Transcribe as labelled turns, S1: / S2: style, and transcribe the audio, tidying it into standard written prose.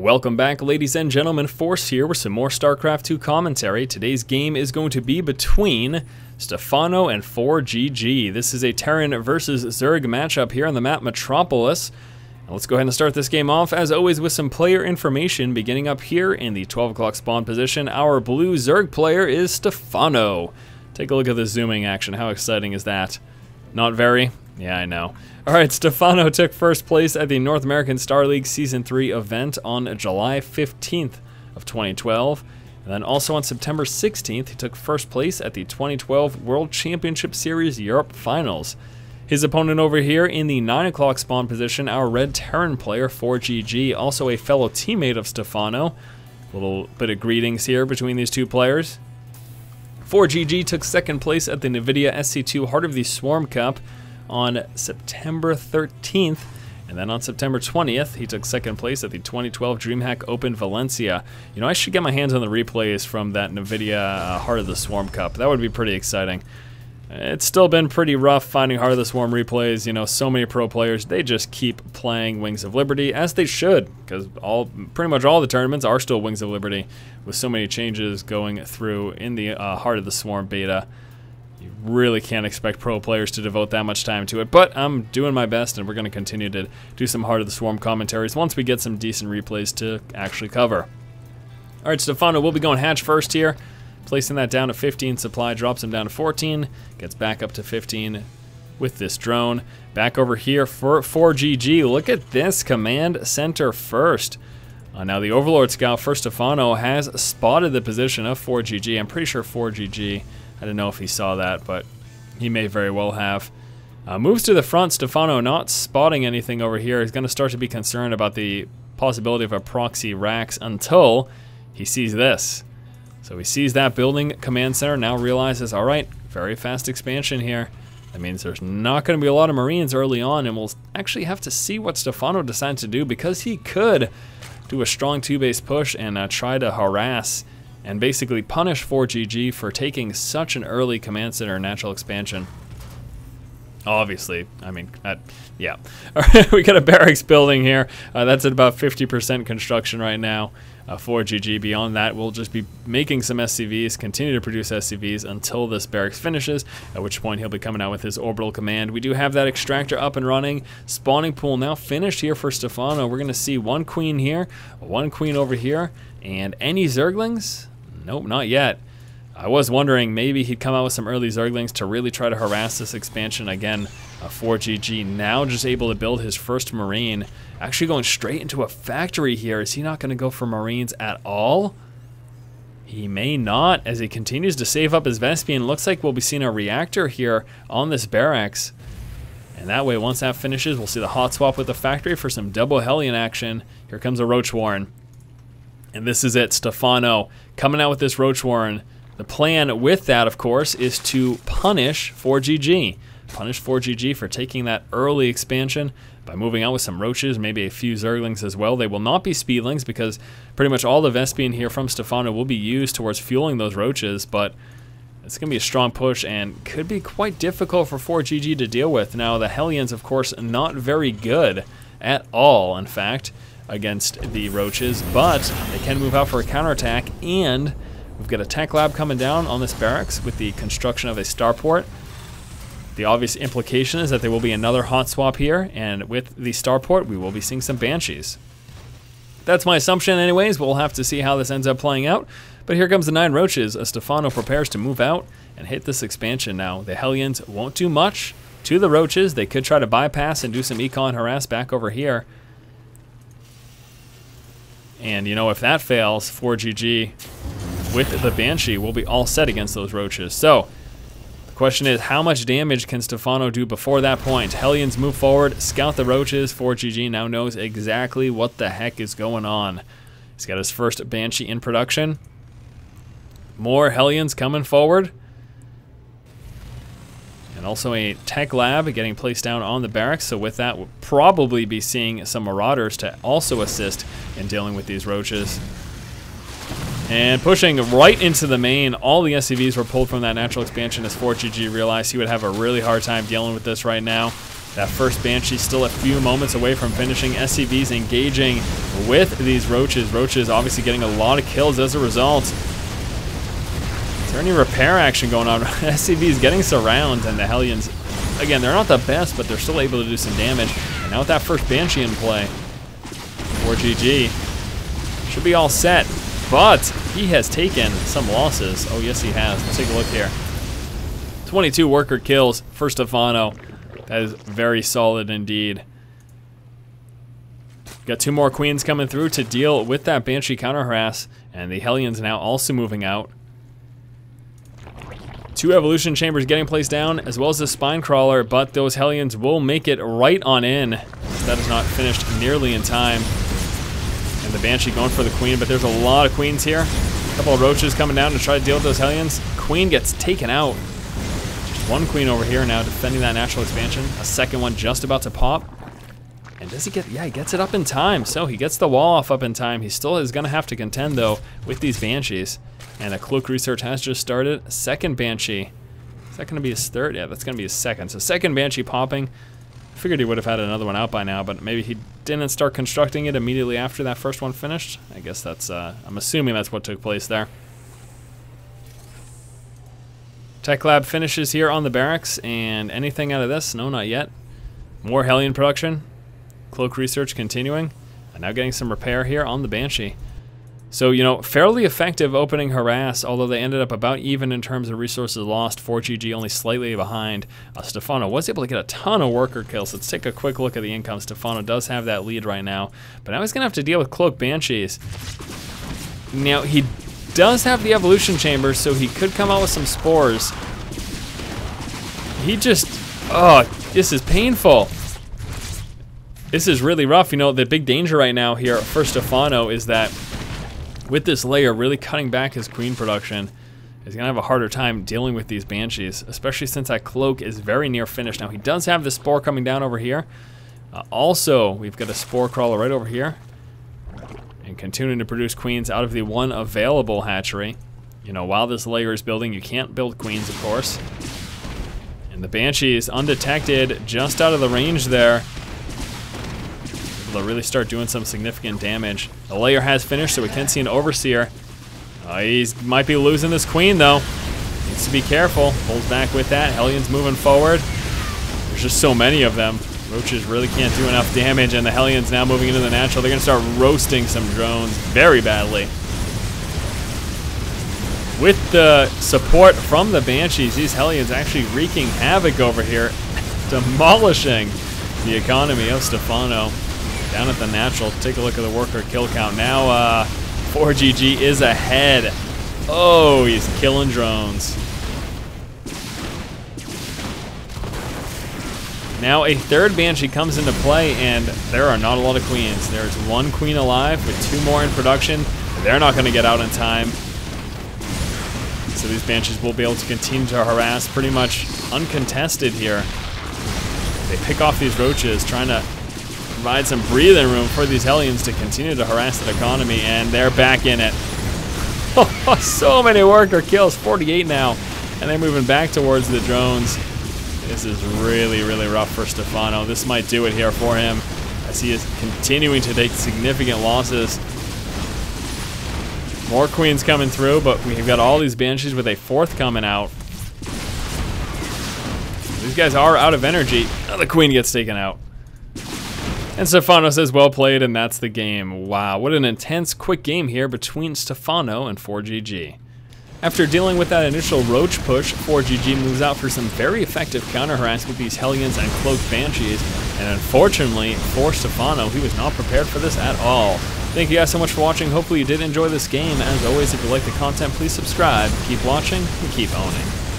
S1: Welcome back, ladies and gentlemen. Force here with some more StarCraft 2 commentary. Today's game is going to be between Stephano and ForGG. This is a Terran versus Zerg matchup here on the map Metropolis. And let's go ahead and start this game off, as always, with some player information. Beginning up here in the 12 o'clock spawn position, our blue Zerg player is Stephano. Take a look at the zooming action. How exciting is that? Not very? Yeah, I know. Alright, Stephano took first place at the North American Star League Season 3 event on July 15th of 2012. And then also on September 16th, he took first place at the 2012 World Championship Series Europe Finals. His opponent over here in the 9 o'clock spawn position, our red Terran player, ForGG, also a fellow teammate of Stephano. A little bit of greetings here between these two players. ForGG took second place at the NVIDIA SC2 Heart of the Swarm Cup on September 13th, and then on September 20th, he took second place at the 2012 DreamHack Open Valencia. You know, I should get my hands on the replays from that NVIDIA Heart of the Swarm Cup. That would be pretty exciting. It's still been pretty rough finding Heart of the Swarm replays. You know, so many pro players, they just keep playing Wings of Liberty, as they should, because pretty much all the tournaments are still Wings of Liberty, with so many changes going through in the Heart of the Swarm beta. You really can't expect pro players to devote that much time to it, but I'm doing my best, and we're going to continue to do some Heart of the Swarm commentaries once we get some decent replays to actually cover. Alright, Stephano will be going hatch first here, placing that down to 15 supply, drops him down to 14, gets back up to 15 with this drone. Back over here for ForGG, look at this, command center first. Now the Overlord Scout for Stephano has spotted the position of ForGG. I'm pretty sure ForGG, I don't know if he saw that, but he may very well have. Moves to the front, Stephano not spotting anything over here. He's going to start to be concerned about the possibility of a proxy Rax until he sees this. So he sees that building command center, now realizes, alright, very fast expansion here. That means there's not going to be a lot of Marines early on, and we'll actually have to see what Stephano decides to do, because he could do a strong 2-base push and try to harass and basically punish ForGG for taking such an early command center natural expansion. Obviously, I mean, yeah. All right, we got a barracks building here. That's at about 50% construction right now. ForGG, beyond that, we'll just be making some SCVs, continue to produce SCVs until this barracks finishes, at which point he'll be coming out with his orbital command. We do have that extractor up and running. Spawning pool now finished here for Stephano. We're going to see one queen here, one queen over here, and any Zerglings? Nope, not yet. I was wondering maybe he'd come out with some early Zerglings to really try to harass this expansion again. ForGG now just able to build his first Marine. Actually going straight into a factory here. Is he not going to go for Marines at all? He may not, as he continues to save up his Vespian. Looks like we'll be seeing a reactor here on this barracks. And that way, once that finishes, we'll see the hot swap with the factory for some double Hellion action. Here comes a Roach Warren. And this is it, Stephano coming out with this Roach Warren. The plan with that, of course, is to punish ForGG. Punish ForGG for taking that early expansion by moving out with some Roaches, maybe a few Zerglings as well. They will not be Speedlings, because pretty much all the Vespian here from Stephano will be used towards fueling those Roaches, but it's going to be a strong push and could be quite difficult for ForGG to deal with. Now, the Hellions, of course, not very good at all, in fact, against the Roaches, but they can move out for a counterattack, and we've got a tech lab coming down on this barracks with the construction of a starport. The obvious implication is that there will be another hot swap here, and with the starport, we will be seeing some Banshees. That's my assumption anyways. We'll have to see how this ends up playing out. But here comes the 9 Roaches as Stephano prepares to move out and hit this expansion now. The Hellions won't do much to the Roaches. They could try to bypass and do some econ harass back over here. And, you know, if that fails, ForGG with the Banshee will be all set against those Roaches. So, the question is, how much damage can Stephano do before that point? Hellions move forward, scout the Roaches. ForGG now knows exactly what the heck is going on. He's got his first Banshee in production. More Hellions coming forward. And also a tech lab getting placed down on the barracks. So with that, we'll probably be seeing some Marauders to also assist in dealing with these Roaches. And pushing right into the main, all the SCVs were pulled from that natural expansion as ForGG realized he would have a really hard time dealing with this right now. That first Banshee still a few moments away from finishing. SCV's engaging with these Roaches. Roaches obviously getting a lot of kills as a result. Is there any repair action going on? SCV's getting surrounded, and the Hellions, again, they're not the best, but they're still able to do some damage. And now with that first Banshee in play, ForGG should be all set, but he has taken some losses. Oh, yes, he has. Let's take a look here. 22 worker kills for Stephano. That is very solid indeed. Got 2 more Queens coming through to deal with that Banshee counter harass, and the Hellions now also moving out. 2 Evolution Chambers getting placed down, as well as the Spine Crawler, but those Hellions will make it right on in. That is not finished nearly in time. And the Banshee going for the Queen, but there's a lot of Queens here. A couple of Roaches coming down to try to deal with those Hellions. Queen gets taken out. Just 1 Queen over here now defending that natural expansion. A second one just about to pop. And does he get, yeah, he gets it up in time. So he gets the wall off up in time. He still is gonna have to contend though with these Banshees. And a Cloak research has just started. Second Banshee. Is that gonna be his third? Yeah, that's gonna be his second. So second Banshee popping. Figured he would have had another one out by now, but maybe he didn't start constructing it immediately after that first one finished. I guess that's, I'm assuming that's what took place there. Tech Lab finishes here on the barracks, and anything out of this? No, not yet. More Hellion production. Cloak research continuing. And now getting some repair here on the Banshee. So, you know, fairly effective opening harass, although they ended up about even in terms of resources lost. ForGG only slightly behind. Stephano was able to get a ton of worker kills. Let's take a quick look at the income. Stephano does have that lead right now, but now he's going to have to deal with Cloak Banshees. Now, he does have the Evolution Chamber, so he could come out with some spores. He just, oh, this is painful. This is really rough. You know, the big danger right now here for Stephano is that with this layer really cutting back his Queen production, he's going to have a harder time dealing with these Banshees, especially since that Cloak is very near finished. Now, he does have the Spore coming down over here. Also, we've got a Spore Crawler right over here. And continuing to produce Queens out of the 1 available hatchery. You know, while this layer is building, you can't build Queens, of course. And the Banshees, undetected, just out of the range there. They'll really start doing some significant damage. The layer has finished, so we can see an Overseer. He might be losing this Queen, though. Needs to be careful. Pulls back with that. Hellions moving forward. There's just so many of them. Roaches really can't do enough damage, and the Hellions now moving into the natural. They're going to start roasting some drones very badly. With the support from the Banshees, these Hellions actually wreaking havoc over here, demolishing the economy of Stephano. Down at the natural, take a look at the worker kill count. Now, ForGG is ahead. Oh, he's killing drones. Now a third Banshee comes into play, and there are not a lot of Queens. There's 1 Queen alive with 2 more in production. They're not going to get out in time. So these Banshees will be able to continue to harass pretty much uncontested here. They pick off these Roaches, trying to provide some breathing room for these Hellions to continue to harass the economy, and they're back in it. Oh, so many worker kills, 48 now, and they're moving back towards the drones. This is really, really rough for Stephano. This might do it here for him, as he is continuing to take significant losses. More Queens coming through, but we've got all these Banshees with a 4th coming out. These guys are out of energy. Oh, the Queen gets taken out. And Stephano says, well played, and that's the game. Wow, what an intense, quick game here between Stephano and ForGG. After dealing with that initial Roach push, ForGG moves out for some very effective counter harass with these Hellions and Cloaked Banshees. And unfortunately, for Stephano, he was not prepared for this at all. Thank you guys so much for watching. Hopefully you did enjoy this game. As always, if you like the content, please subscribe, keep watching, and keep owning.